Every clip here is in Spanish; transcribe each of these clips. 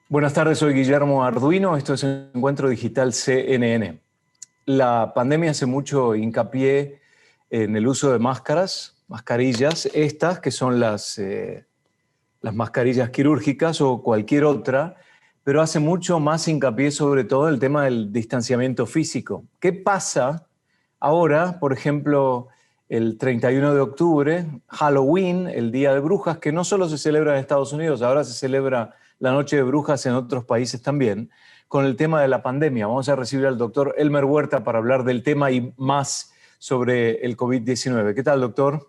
Buenas tardes, soy Guillermo Arduino, esto es Encuentro Digital CNN. La pandemia hace mucho hincapié en el uso de máscaras, mascarillas, estas que son las mascarillas quirúrgicas o cualquier otra, pero hace mucho más hincapié sobre todo en el tema del distanciamiento físico. ¿Qué pasa ahora, por ejemplo, el 31 de octubre, Halloween, el Día de Brujas, que no solo se celebra en Estados Unidos, ahora se celebra la Noche de Brujas en otros países también, con el tema de la pandemia? Vamos a recibir al doctor Elmer Huerta para hablar del tema y más sobre el COVID-19. ¿Qué tal, doctor?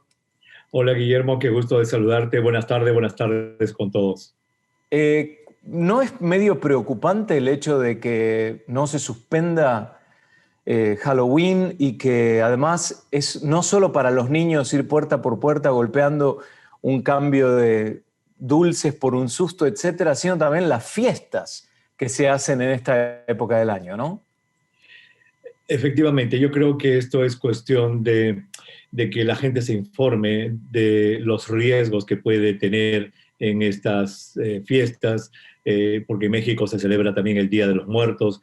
Hola Guillermo, qué gusto de saludarte. Buenas tardes con todos. ¿No es medio preocupante el hecho de que no se suspenda Halloween y que además es no solo para los niños ir puerta por puerta golpeando un cambio de dulces por un susto, etcétera, sino también las fiestas que se hacen en esta época del año, ¿no? Efectivamente, yo creo que esto es cuestión de que la gente se informe de los riesgos que puede tener en estas fiestas, porque en México se celebra también el Día de los Muertos,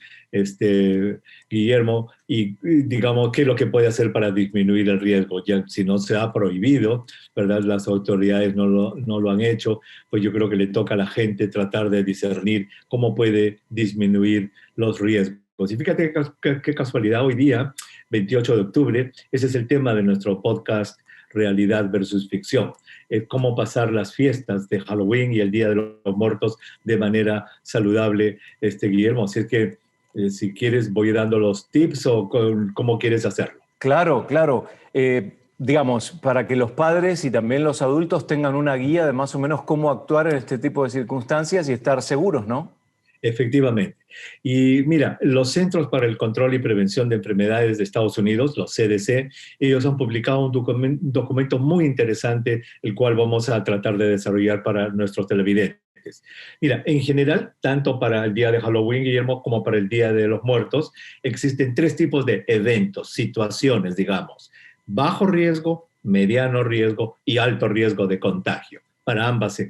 Guillermo, y digamos, ¿qué es lo que puede hacer para disminuir el riesgo? Ya si no se ha prohibido, ¿verdad? Las autoridades no lo han hecho, pues yo creo que le toca a la gente tratar de discernir cómo puede disminuir los riesgos. Y fíjate qué casualidad, hoy día, 28 de octubre, ese es el tema de nuestro podcast Realidad versus Ficción. Cómo pasar las fiestas de Halloween y el Día de los Muertos de manera saludable, Guillermo. Así es que, si quieres, voy dando los tips o cómo quieres hacerlo. Claro, claro. Digamos, para que los padres y también los adultos tengan una guía de más o menos cómo actuar en este tipo de circunstancias y estar seguros, ¿no? Efectivamente. Y mira, los Centros para el Control y Prevención de Enfermedades de Estados Unidos, los CDC, ellos han publicado un documento muy interesante, el cual vamos a tratar de desarrollar para nuestros televidentes. Mira, en general, tanto para el día de Halloween, Guillermo, como para el Día de los Muertos, existen tres tipos de eventos, situaciones, digamos: bajo riesgo, mediano riesgo y alto riesgo de contagio para ambas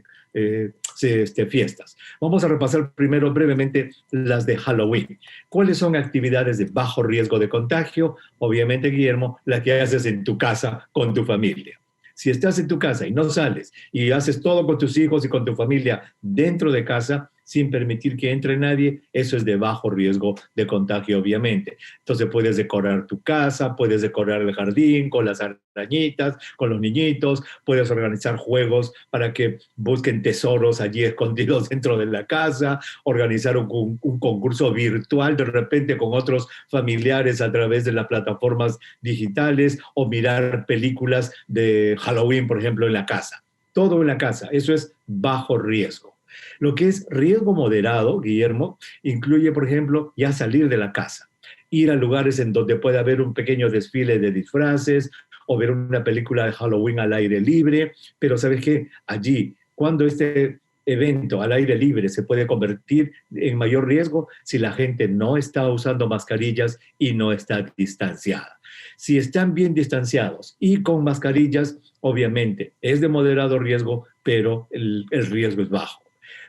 fiestas. Vamos a repasar primero brevemente las de Halloween. ¿Cuáles son actividades de bajo riesgo de contagio? Obviamente, Guillermo, las que haces en tu casa con tu familia. Si estás en tu casa y no sales y haces todo con tus hijos y con tu familia dentro de casa, sin permitir que entre nadie, eso es de bajo riesgo de contagio, obviamente. Entonces puedes decorar tu casa, puedes decorar el jardín con las arañitas, con los niñitos, puedes organizar juegos para que busquen tesoros allí escondidos dentro de la casa, organizar un concurso virtual de repente con otros familiares a través de las plataformas digitales, o mirar películas de Halloween, por ejemplo, en la casa. Todo en la casa, eso es bajo riesgo. Lo que es riesgo moderado, Guillermo, incluye, por ejemplo, ya salir de la casa, ir a lugares en donde pueda haber un pequeño desfile de disfraces o ver una película de Halloween al aire libre, pero ¿sabes qué? Allí, cuando este evento al aire libre se puede convertir en mayor riesgo si la gente no está usando mascarillas y no está distanciada. Si están bien distanciados y con mascarillas, obviamente es de moderado riesgo, pero el riesgo es bajo.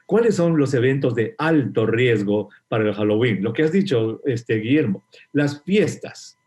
¿Cuáles son los eventos de alto riesgo para el Halloween? Lo que has dicho, Guillermo, las fiestas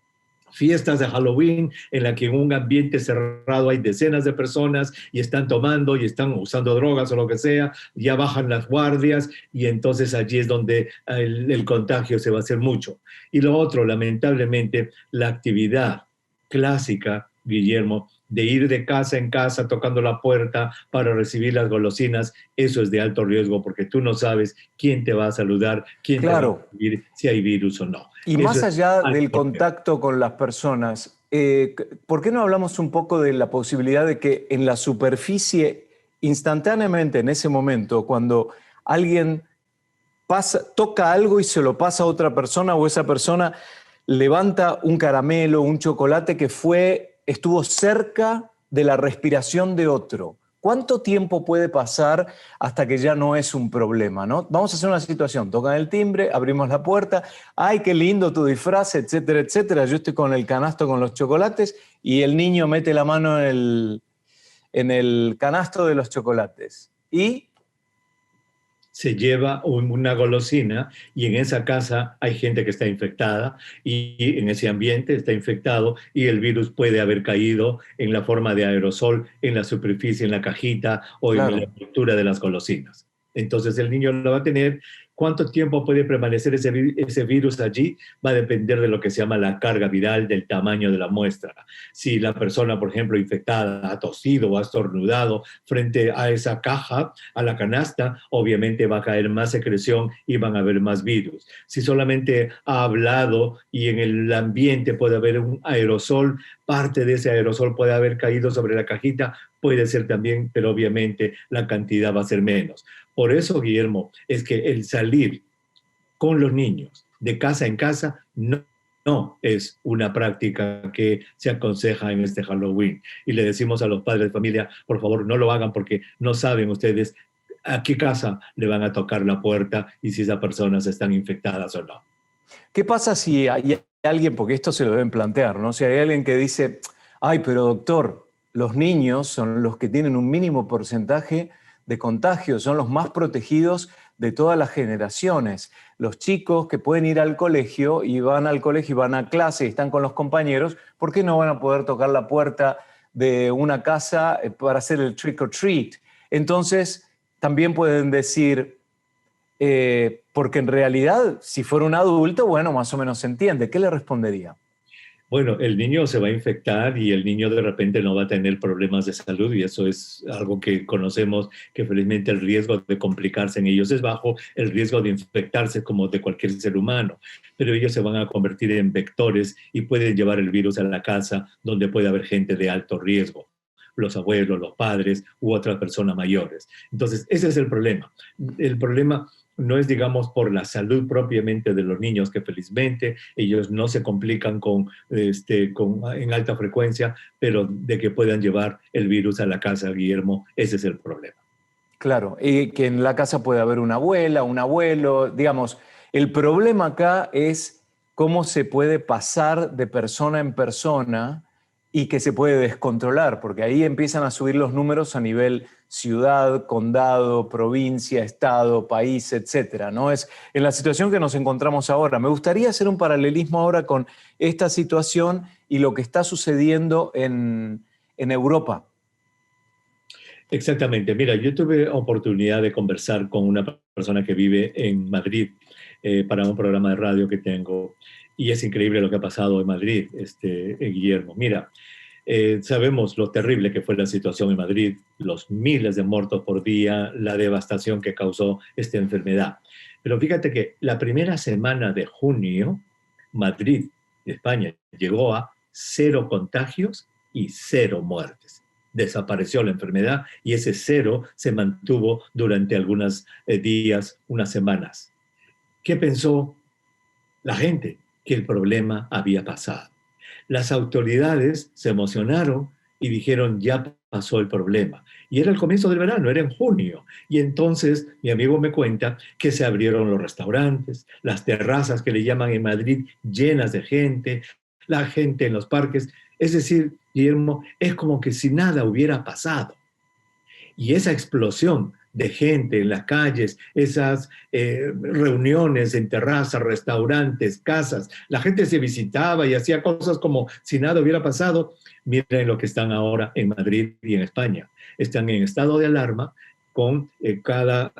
de Halloween en la que en un ambiente cerrado hay decenas de personas y están tomando y están usando drogas o lo que sea, ya bajan las guardias y entonces allí es donde el contagio se va a hacer mucho. Y lo otro, lamentablemente, la actividad clásica, Guillermo, de ir de casa en casa tocando la puerta para recibir las golosinas, eso es de alto riesgo porque tú no sabes quién te va a saludar, quién te va a Claro. recibir, si hay virus o no. Y Eso más es allá del alto riesgo. contacto con las personas, ¿por qué no hablamos un poco de la posibilidad de que en la superficie, instantáneamente en ese momento, cuando alguien toca algo y se lo pasa a otra persona o esa persona levanta un caramelo, un chocolate que estuvo cerca de la respiración de otro? ¿Cuánto tiempo puede pasar hasta que ya no es un problema, ¿no? Vamos a hacer una situación, tocan el timbre, abrimos la puerta, ¡ay, qué lindo tu disfraz, etcétera, etcétera! Yo estoy con el canasto con los chocolates y el niño mete la mano en el canasto de los chocolates. Y se lleva una golosina y en esa casa hay gente que está infectada y en ese ambiente está infectado y el virus puede haber caído en la forma de aerosol, en la superficie, en la cajita o en la Claro. estructura de las golosinas. Entonces el niño lo va a tener. ¿Cuánto tiempo puede permanecer ese virus allí? Va a depender de lo que se llama la carga viral, del tamaño de la muestra. Si la persona, por ejemplo, infectada ha tosido o ha estornudado frente a esa caja, a la canasta, obviamente va a caer más secreción y van a haber más virus. Si solamente ha hablado y en el ambiente puede haber un aerosol, parte de ese aerosol puede haber caído sobre la cajita, puede ser también, pero obviamente la cantidad va a ser menos. Por eso, Guillermo, es que el salir con los niños de casa en casa no es una práctica que se aconseja en este Halloween. Y le decimos a los padres de familia, por favor, no lo hagan porque no saben ustedes a qué casa le van a tocar la puerta y si esas personas están infectadas o no. ¿Qué pasa si hay alguien, porque esto se lo deben plantear, ¿no? Si hay alguien que dice, ay, pero doctor, los niños son los que tienen un mínimo porcentaje de contagio, son los más protegidos de todas las generaciones. Los chicos que pueden ir al colegio y van al colegio y van a clase y están con los compañeros, ¿por qué no van a poder tocar la puerta de una casa para hacer el trick or treat? Entonces, también pueden decir, porque en realidad, si fuera un adulto, bueno, más o menos se entiende. ¿Qué le respondería? Bueno, el niño se va a infectar y el niño de repente no va a tener problemas de salud y eso es algo que conocemos, que felizmente el riesgo de complicarse en ellos es bajo, el riesgo de infectarse como de cualquier ser humano, pero ellos se van a convertir en vectores y pueden llevar el virus a la casa donde puede haber gente de alto riesgo, los abuelos, los padres u otras personas mayores. Entonces, ese es el problema. El problema no es, digamos, por la salud propiamente de los niños, que felizmente ellos no se complican en alta frecuencia, pero de que puedan llevar el virus a la casa, Guillermo, ese es el problema. Claro, y que en la casa puede haber una abuela, un abuelo, digamos, el problema acá es cómo se puede pasar de persona en persona y que se puede descontrolar, porque ahí empiezan a subir los números a nivel ciudad, condado, provincia, estado, país, etcétera, ¿no? Es en la situación que nos encontramos ahora. Me gustaría hacer un paralelismo ahora con esta situación y lo que está sucediendo en Europa. Exactamente. Mira, yo tuve oportunidad de conversar con una persona que vive en Madrid para un programa de radio que tengo y es increíble lo que ha pasado en Madrid, Guillermo. Mira, sabemos lo terrible que fue la situación en Madrid, los miles de muertos por día, la devastación que causó esta enfermedad. Pero fíjate que la primera semana de junio, Madrid, España, llegó a 0 contagios y 0 muertes. Desapareció la enfermedad y ese 0 se mantuvo durante algunos días, unas semanas. ¿Qué pensó la gente? Que el problema había pasado. Las autoridades se emocionaron y dijeron, ya pasó el problema. Y era el comienzo del verano, era en junio. Y entonces mi amigo me cuenta que se abrieron los restaurantes, las terrazas que le llaman en Madrid, llenas de gente, la gente en los parques. Es decir, Guillermo, es como que si nada hubiera pasado. Y esa explosión de gente en las calles, esas reuniones en terrazas, restaurantes, casas, la gente se visitaba y hacía cosas como si nada hubiera pasado. Miren lo que están ahora en Madrid y en España. Están en estado de alarma con cada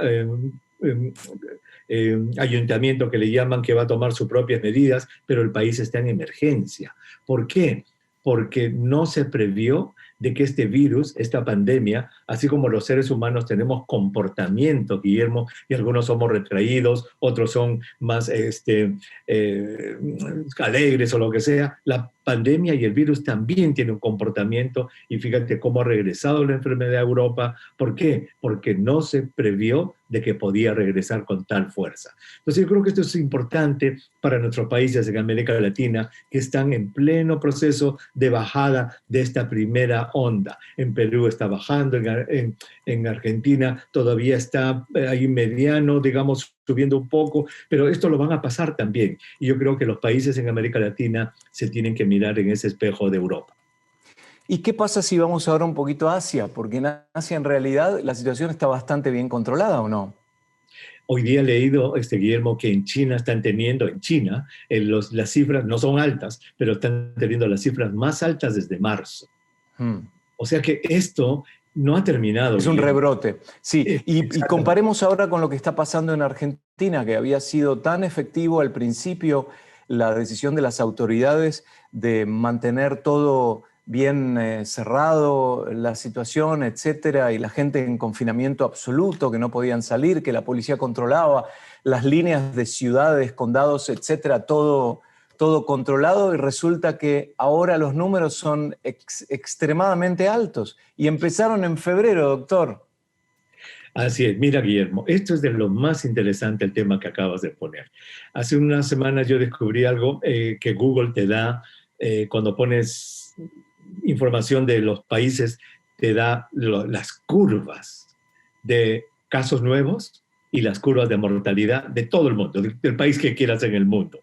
ayuntamiento que le llaman que va a tomar sus propias medidas, pero el país está en emergencia. ¿Por qué? Porque no se previó de que este virus, esta pandemia, así como los seres humanos tenemos comportamientos, Guillermo, y algunos somos retraídos, otros son más alegres o lo que sea, la pandemia y el virus también tienen un comportamiento y fíjate cómo ha regresado la enfermedad a Europa. ¿Por qué? Porque no se previó de que podía regresar con tal fuerza. Entonces yo creo que esto es importante para nuestros países en América Latina que están en pleno proceso de bajada de esta primera onda. En Perú está bajando, en Argentina todavía está ahí mediano, digamos, subiendo un poco, pero esto lo van a pasar también. Y yo creo que los países en América Latina se tienen que mirar en ese espejo de Europa. ¿Y qué pasa si vamos ahora un poquito a Asia? Porque en Asia en realidad la situación está bastante bien controlada, ¿o no? Hoy día he leído, Guillermo, que en China están teniendo, las cifras no son altas, pero están teniendo las cifras más altas desde marzo. Mm. O sea que esto no ha terminado, Es un Guillermo. rebrote, sí. Y Exactamente. comparemos ahora con lo que está pasando en Argentina, que había sido tan efectivo al principio la decisión de las autoridades de mantener todo bien cerrado, la situación, etcétera, y la gente en confinamiento absoluto, que no podían salir, que la policía controlaba las líneas de ciudades, condados, etcétera, todo controlado, y resulta que ahora los números son extremadamente altos y empezaron en febrero, doctor. Así es, mira Guillermo, esto es de lo más interesante el tema que acabas de poner. Hace unas semanas yo descubrí algo que Google te da cuando pones información de los países, te da las curvas de casos nuevos y las curvas de mortalidad de todo el mundo, del país que quieras en el mundo.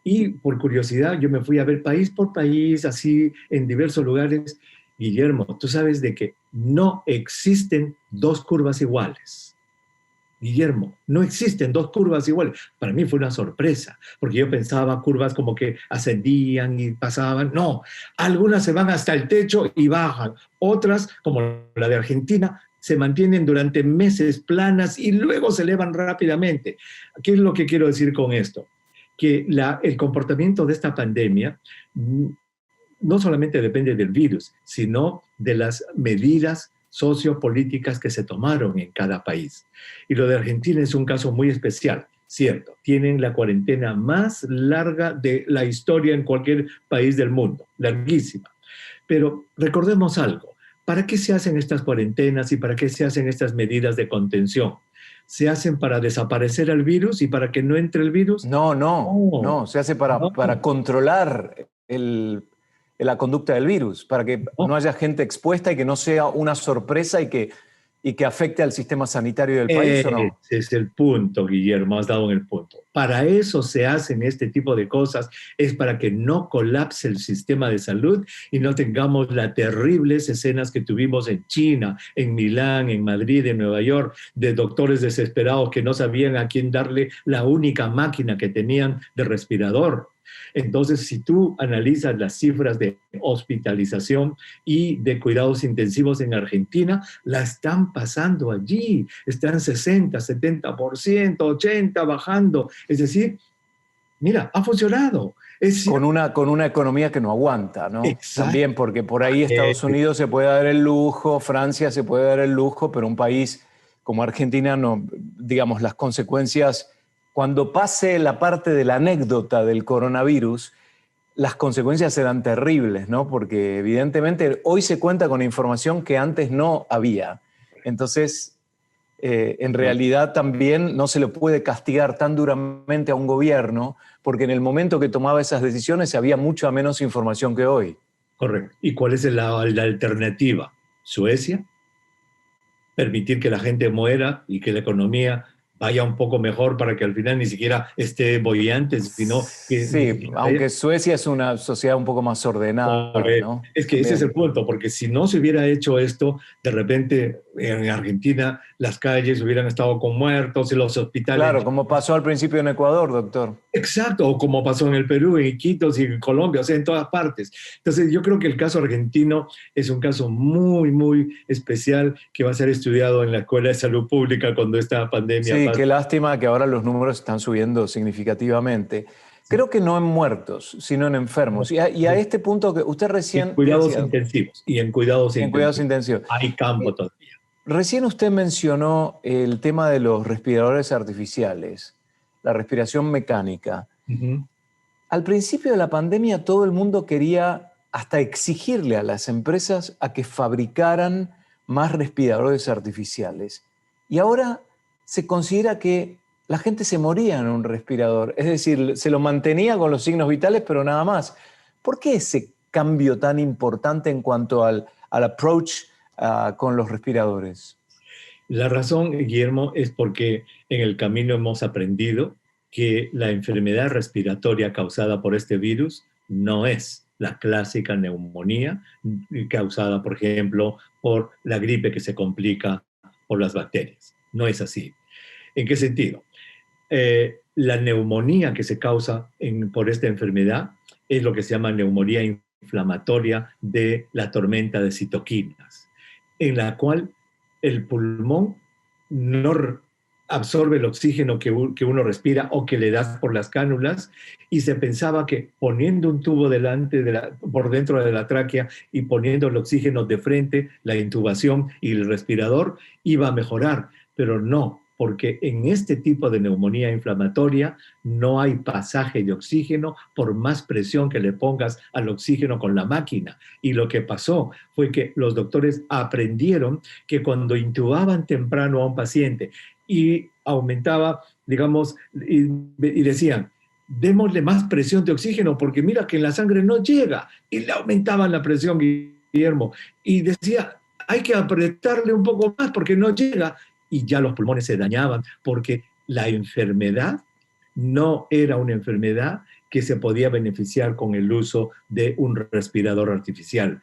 Y por curiosidad yo me fui a ver país por país, así en diversos lugares. Guillermo, tú sabes de que no existen dos curvas iguales. Guillermo, no existen dos curvas iguales. Para mí fue una sorpresa, porque yo pensaba curvas como que ascendían y pasaban. No, algunas se van hasta el techo y bajan. Otras, como la de Argentina, se mantienen durante meses planas y luego se elevan rápidamente. ¿Qué es lo que quiero decir con esto? Que el comportamiento de esta pandemia no solamente depende del virus, sino de las medidas sociopolíticas que se tomaron en cada país. Y lo de Argentina es un caso muy especial, cierto. Tienen la cuarentena más larga de la historia en cualquier país del mundo, larguísima. Pero recordemos algo, ¿para qué se hacen estas cuarentenas y para qué se hacen estas medidas de contención? ¿Se hacen para desaparecer al virus y para que no entre el virus? No, No, se hace para no, controlar la conducta del virus, para que no no. haya gente expuesta y que no sea una sorpresa y que afecte al sistema sanitario del país, ¿o Ese no? es el punto, Guillermo, has dado en el punto. Para eso se hacen este tipo de cosas, es para que no colapse el sistema de salud y no tengamos las terribles escenas que tuvimos en China, en Milán, en Madrid, en Nueva York, de doctores desesperados que no sabían a quién darle la única máquina que tenían de respirador. Entonces, si tú analizas las cifras de hospitalización y de cuidados intensivos en Argentina, la están pasando allí, están 60, 70%, 80, bajando. Es decir, mira, ha funcionado. Es Con cierto. una economía que no aguanta, ¿no? Exacto. También porque por ahí Estados Unidos se puede dar el lujo, Francia se puede dar el lujo, pero un país como Argentina no, digamos, las consecuencias, cuando pase la parte de la anécdota del coronavirus, las consecuencias serán terribles, ¿no? Porque evidentemente hoy se cuenta con información que antes no había. Entonces, en realidad también no se le puede castigar tan duramente a un gobierno, porque en el momento que tomaba esas decisiones había mucha menos información que hoy. Correcto. ¿Y cuál es la alternativa? Suecia, permitir que la gente muera y que la economía vaya un poco mejor para que al final ni siquiera esté bollante, sino Sí, vaya. aunque Suecia es una sociedad un poco más ordenada, ¿no? Es que ese es el También. punto, porque si no se hubiera hecho esto, de repente en Argentina las calles hubieran estado con muertos y los hospitales. Claro, como pasó al principio en Ecuador, doctor. Exacto, o como pasó en el Perú, en Iquitos y en Colombia, o sea, en todas partes. Entonces, yo creo que el caso argentino es un caso muy, muy especial que va a ser estudiado en la Escuela de Salud Pública cuando esta pandemia Sí, pase. qué lástima que ahora los números están subiendo significativamente. Creo que no en muertos, sino en enfermos. Y a este punto que usted Y en recién cuidados decía, intensivos, y en cuidados en cuidados intensivos. intensivos, Hay campo todavía. recién usted mencionó el tema de los respiradores artificiales, la respiración mecánica. Ujú. Al principio de la pandemia todo el mundo quería hasta exigirle a las empresas a que fabricaran más respiradores artificiales. Y ahora se considera que la gente se moría en un respirador, es decir, se lo mantenía con los signos vitales, pero nada más. ¿Por qué ese cambio tan importante en cuanto al approach con los respiradores? La razón, Guillermo, es porque en el camino hemos aprendido que la enfermedad respiratoria causada por este virus no es la clásica neumonía causada, por ejemplo, por la gripe que se complica por las bacterias. No es así. ¿En qué sentido? La neumonía que se causa por esta enfermedad es lo que se llama neumonía inflamatoria de la tormenta de citoquinas, en la cual el pulmón no absorbe el oxígeno que uno respira o que le das por las cánulas, y se pensaba que poniendo un tubo por dentro de la tráquea y poniendo el oxígeno de frente, la intubación y el respirador, iba a mejorar, pero no, porque en este tipo de neumonía inflamatoria no hay pasaje de oxígeno por más presión que le pongas al oxígeno con la máquina. Y lo que pasó fue que los doctores aprendieron que cuando intubaban temprano a un paciente y aumentaba, digamos, y decían, démosle más presión de oxígeno porque mira que en la sangre no llega, y le aumentaban la presión, Guillermo, y decía, hay que apretarle un poco más porque no llega, y ya los pulmones se dañaban porque la enfermedad no era una enfermedad que se podía beneficiar con el uso de un respirador artificial.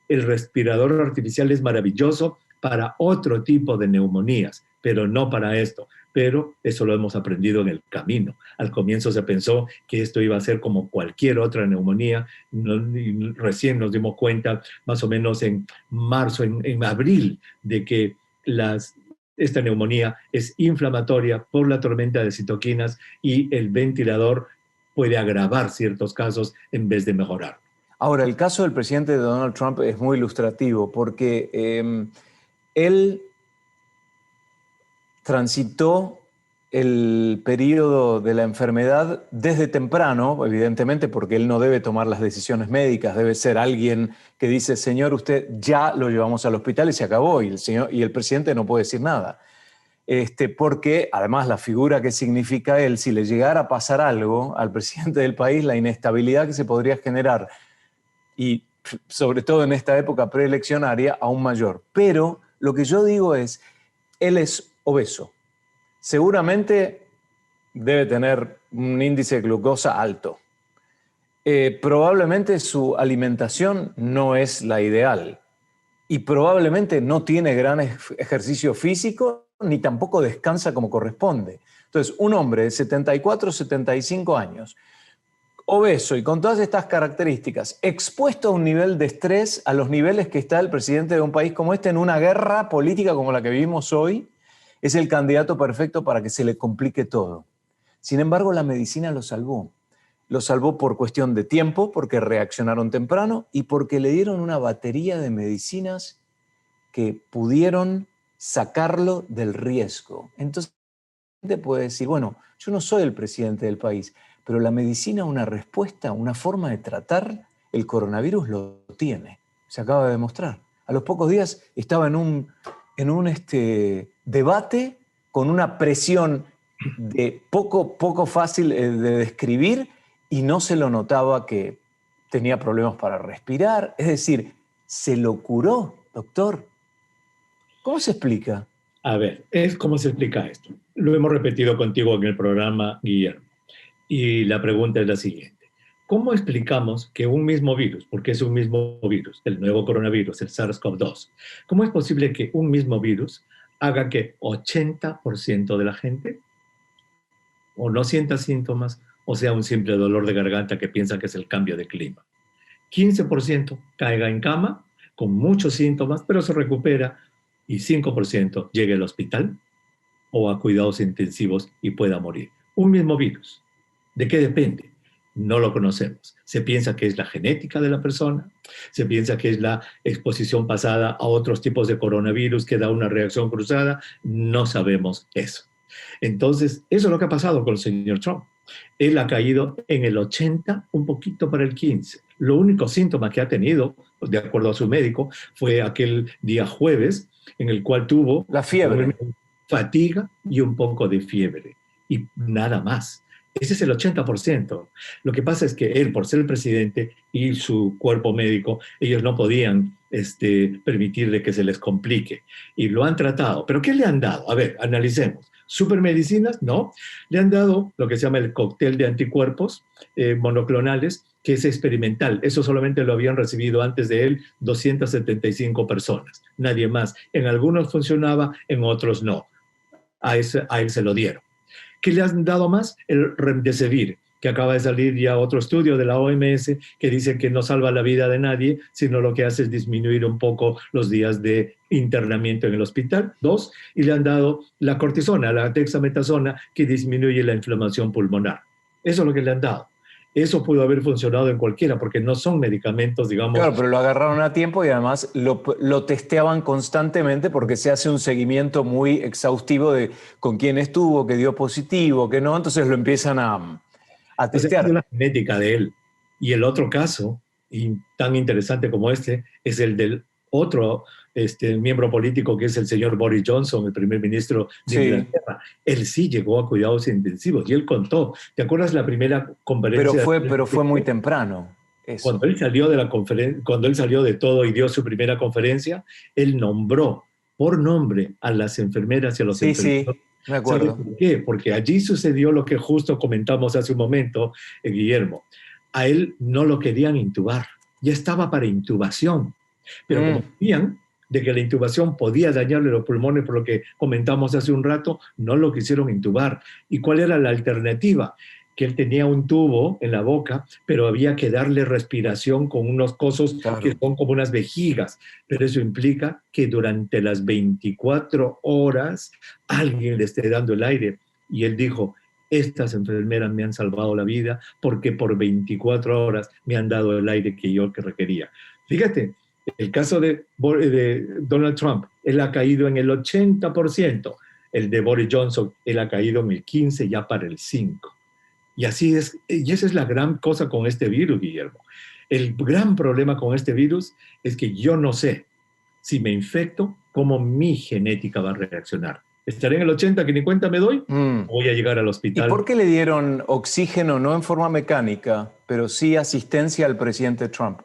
El respirador artificial es maravilloso para otro tipo de neumonías, pero no para esto. Pero eso lo hemos aprendido en el camino. Al comienzo se pensó que esto iba a ser como cualquier otra neumonía. Recién nos dimos cuenta, más o menos en marzo, en abril, de que esta neumonía es inflamatoria por la tormenta de citoquinas y el ventilador puede agravar ciertos casos en vez de mejorar. Ahora, el caso del presidente Donald Trump es muy ilustrativo porque él transitó el periodo de la enfermedad desde temprano, evidentemente, porque él no debe tomar las decisiones médicas, debe ser alguien que dice, señor, usted ya lo llevamos al hospital y se acabó, y el presidente no puede decir nada. Porque además la figura que significa él, si le llegara a pasar algo al presidente del país, la inestabilidad que se podría generar, y sobre todo en esta época preeleccionaria, aún mayor. Pero lo que yo digo es, él es obeso. Seguramente debe tener un índice de glucosa alto. Probablemente su alimentación no es la ideal y probablemente no tiene gran ejercicio físico ni tampoco descansa como corresponde. Entonces, un hombre de 74, 75 años, obeso y con todas estas características, expuesto a un nivel de estrés, a los niveles que está el presidente de un país como este en una guerra política como la que vivimos hoy, es el candidato perfecto para que se le complique todo. Sin embargo, la medicina lo salvó. Lo salvó por cuestión de tiempo, porque reaccionaron temprano y porque le dieron una batería de medicinas que pudieron sacarlo del riesgo. Entonces, la gente puede decir, bueno, yo no soy el presidente del país, pero la medicina, una respuesta, una forma de tratar el coronavirus lo tiene. Se acaba de demostrar. A los pocos días estaba en un debate con una presión de poco fácil de describir y no se lo notaba que tenía problemas para respirar. Es decir, se lo curó, doctor. ¿Cómo se explica? A ver, ¿cómo se explica esto? Lo hemos repetido contigo en el programa, Guillermo. Y la pregunta es la siguiente. ¿Cómo explicamos que un mismo virus, porque es un mismo virus, el nuevo coronavirus, el SARS-CoV-2, cómo es posible que un mismo virus haga que 80% de la gente o no sienta síntomas o sea un simple dolor de garganta que piensa que es el cambio de clima? 15% caiga en cama con muchos síntomas, pero se recupera, y 5% llegue al hospital o a cuidados intensivos y pueda morir. Un mismo virus. ¿De qué depende? No lo conocemos. Se piensa que es la genética de la persona, se piensa que es la exposición pasada a otros tipos de coronavirus que da una reacción cruzada. No sabemos eso. Entonces, eso es lo que ha pasado con el señor Trump. Él ha caído en el 80, un poquito para el 15. Lo único síntoma que ha tenido, de acuerdo a su médico, fue aquel día jueves en el cual tuvo la fiebre, fatiga y un poco de fiebre. Y nada más. Ese es el 80%. Lo que pasa es que él, por ser el presidente y su cuerpo médico, ellos no podían permitirle que se les complique. Y lo han tratado. ¿Pero qué le han dado? A ver, analicemos. ¿Supermedicinas? No. Le han dado lo que se llama el cóctel de anticuerpos monoclonales, que es experimental. Eso solamente lo habían recibido antes de él 275 personas. Nadie más. En algunos funcionaba, en otros no. a él se lo dieron. ¿Qué le han dado más? El Remdesivir, que acaba de salir ya otro estudio de la OMS que dice que no salva la vida de nadie, sino lo que hace es disminuir un poco los días de internamiento en el hospital. 2, y le han dado la cortisona, la dexametasona, que disminuye la inflamación pulmonar. Eso es lo que le han dado. Eso pudo haber funcionado en cualquiera, porque no son medicamentos, digamos. Claro, pero lo agarraron a tiempo y además lo testeaban constantemente porque se hace un seguimiento muy exhaustivo de con quién estuvo, que dio positivo, que no, entonces lo empiezan a O sea, es testear. la genética de él. Y el otro caso, y tan interesante como este, es el del otro miembro político, que es el señor Boris Johnson, el primer ministro de Sí, Inglaterra. Él sí llegó a cuidados intensivos y él contó. ¿Te acuerdas la primera conferencia? pero fue muy temprano Cuando eso. él salió de la cuando él salió de todo y dio su primera conferencia, él nombró por nombre a las enfermeras y a los Sí, enfermeros. sí, me ¿Sabe acuerdo. por qué? Porque allí sucedió lo que justo comentamos hace un momento, Guillermo. A él no lo querían intubar, ya estaba para intubación, pero como Mm. sabían de que la intubación podía dañarle los pulmones, por lo que comentamos hace un rato, no lo quisieron intubar. ¿Y cuál era la alternativa? Que él tenía un tubo en la boca, pero había que darle respiración con unos cosos que Claro. son como unas vejigas. Pero eso implica que durante las 24 horas alguien le esté dando el aire. Y él dijo, estas enfermeras me han salvado la vida porque por 24 horas me han dado el aire que yo que requería. Fíjate, el caso de Donald Trump, él ha caído en el 80%. El de Boris Johnson, él ha caído en el 15%, ya para el 5%. Y así es, y esa es la gran cosa con este virus, Guillermo. El gran problema con este virus es que yo no sé si me infecto, cómo mi genética va a reaccionar. ¿Estaré en el 80 que ni cuenta me doy? Mm. ¿O voy a llegar al ¿Y por hospital? qué le dieron oxígeno, no en forma mecánica, pero sí asistencia al presidente Trump?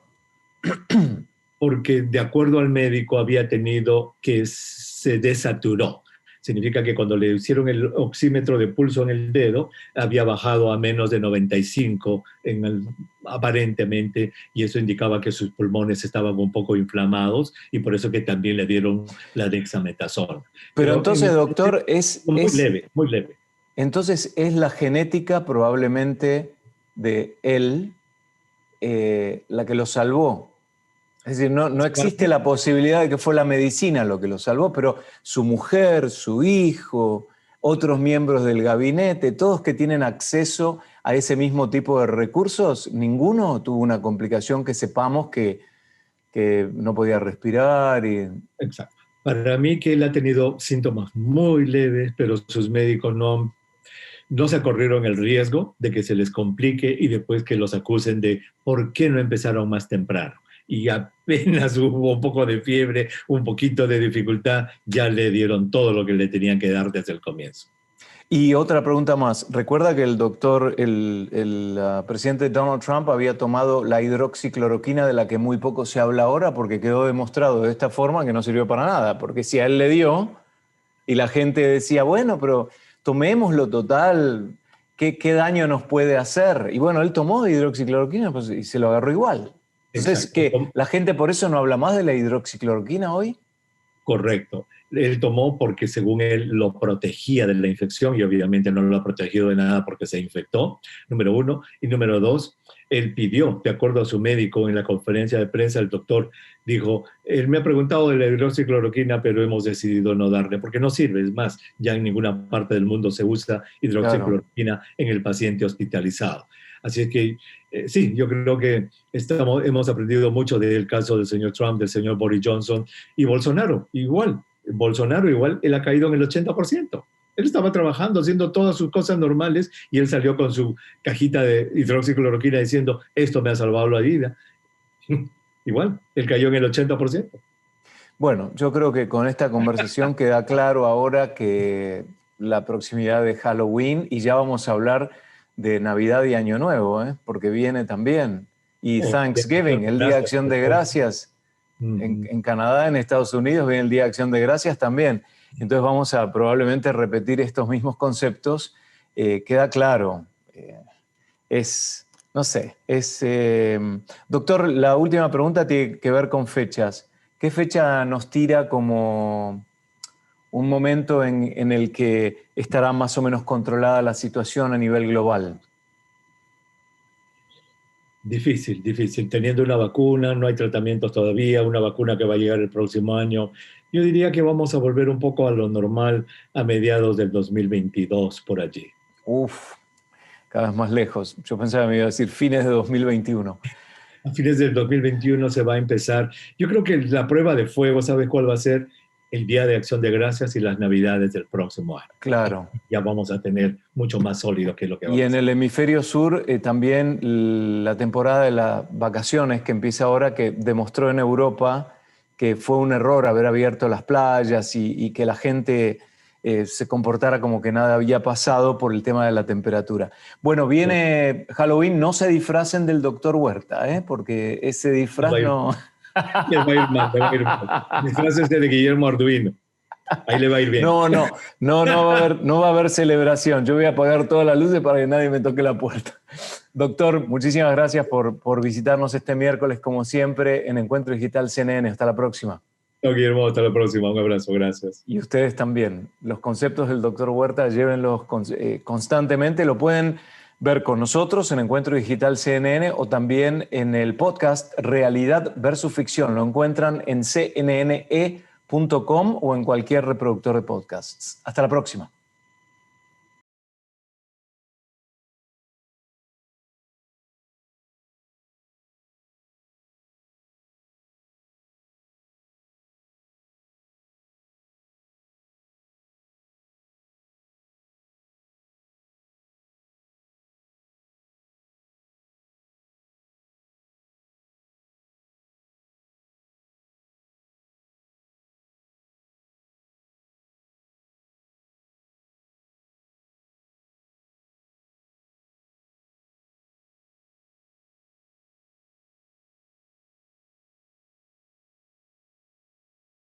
Porque de acuerdo al médico había tenido que se desaturó. Significa que cuando le hicieron el oxímetro de pulso en el dedo, había bajado a menos de 95 aparentemente, y eso indicaba que sus pulmones estaban un poco inflamados, y por eso que también le dieron la dexametasona. Pero Pero entonces, doctor, muy leve. entonces es la genética probablemente de él la que lo salvó. Es decir, no existe la posibilidad de que fue la medicina lo que lo salvó, pero su mujer, su hijo, otros miembros del gabinete, todos que tienen acceso a ese mismo tipo de recursos, ninguno tuvo una complicación que sepamos que no podía respirar. Exacto. Para mí que él ha tenido síntomas muy leves, pero sus médicos no se corrieron el riesgo de que se les complique y después que los acusen de por qué no empezaron más temprano. Y apenas hubo un poco de fiebre, un poquito de dificultad, ya le dieron todo lo que le tenían que dar desde el comienzo. Y otra pregunta más. Recuerda que el presidente Donald Trump había tomado la hidroxicloroquina de la que muy poco se habla ahora porque quedó demostrado de esta forma que no sirvió para nada. Porque si a él le dio y la gente decía, bueno, pero tomémoslo total, ¿qué daño nos puede hacer? Y bueno, él tomó hidroxicloroquina pues, y se lo agarró igual. Entonces, Exacto. ¿qué? ¿La gente por eso no habla más de la hidroxicloroquina hoy? Correcto. Él tomó porque según él lo protegía de la infección y obviamente no lo ha protegido de nada porque se infectó, número uno. Y número dos, él pidió, de acuerdo a su médico en la conferencia de prensa, el doctor dijo, él me ha preguntado de la hidroxicloroquina, pero hemos decidido no darle porque no sirve. Es más, ya en ninguna parte del mundo se usa Claro. hidroxicloroquina en el paciente hospitalizado. Así es que sí, yo creo que hemos aprendido mucho del caso del señor Trump, del señor Boris Johnson y Bolsonaro, igual. Bolsonaro igual, él ha caído en el 80%. Él estaba trabajando, haciendo todas sus cosas normales y él salió con su cajita de hidroxicloroquina diciendo, esto me ha salvado la vida. Igual, él cayó en el 80%. Bueno, yo creo que con esta conversación queda claro ahora que la proximidad de Halloween y ya vamos a hablar de Navidad y Año Nuevo, ¿eh? Porque viene también. Y Thanksgiving, el Día de Gracias. Acción de Gracias. En Canadá, en Estados Unidos, viene el Día de Acción de Gracias también. Entonces vamos a probablemente repetir estos mismos conceptos. Queda claro. No sé, doctor, la última pregunta tiene que ver con fechas. ¿Qué fecha nos tira como un momento en el que estará más o menos controlada la situación a nivel global? Difícil, difícil. Teniendo una vacuna, no hay tratamientos todavía, una vacuna que va a llegar el próximo año. Yo diría que vamos a volver un poco a lo normal a mediados del 2022 por allí. Uf, cada vez más lejos. Yo pensaba que me iba a decir fines de 2021. A fines del 2021 se va a empezar. Yo creo que la prueba de fuego, ¿sabes cuál va a ser? El Día de Acción de Gracias y las Navidades del próximo año. Claro. Ya vamos a tener mucho más sólido que lo que va Y a en pasar. el hemisferio sur también la temporada de las vacaciones que empieza ahora, que demostró en Europa que fue un error haber abierto las playas y que la gente se comportara como que nada había pasado por el tema de la temperatura. Bueno, viene Halloween, no se disfracen del doctor Huerta, porque ese disfraz no... Les va a ir mal, les va a ir mal. Disfrácense de Guillermo Arduino. Ahí le va a ir bien. No va a haber celebración. Yo voy a apagar todas las luces para que nadie me toque la puerta. Doctor, muchísimas gracias por visitarnos este miércoles, como siempre, en Encuentro Digital CNN. Hasta la próxima. No, Guillermo, hasta la próxima. Un abrazo, gracias. Y ustedes también. Los conceptos del doctor Huerta, llévenlos constantemente. Lo pueden ver con nosotros en Encuentro Digital CNN o también en el podcast Realidad versus Ficción. Lo encuentran en cnne.com o en cualquier reproductor de podcasts. Hasta la próxima.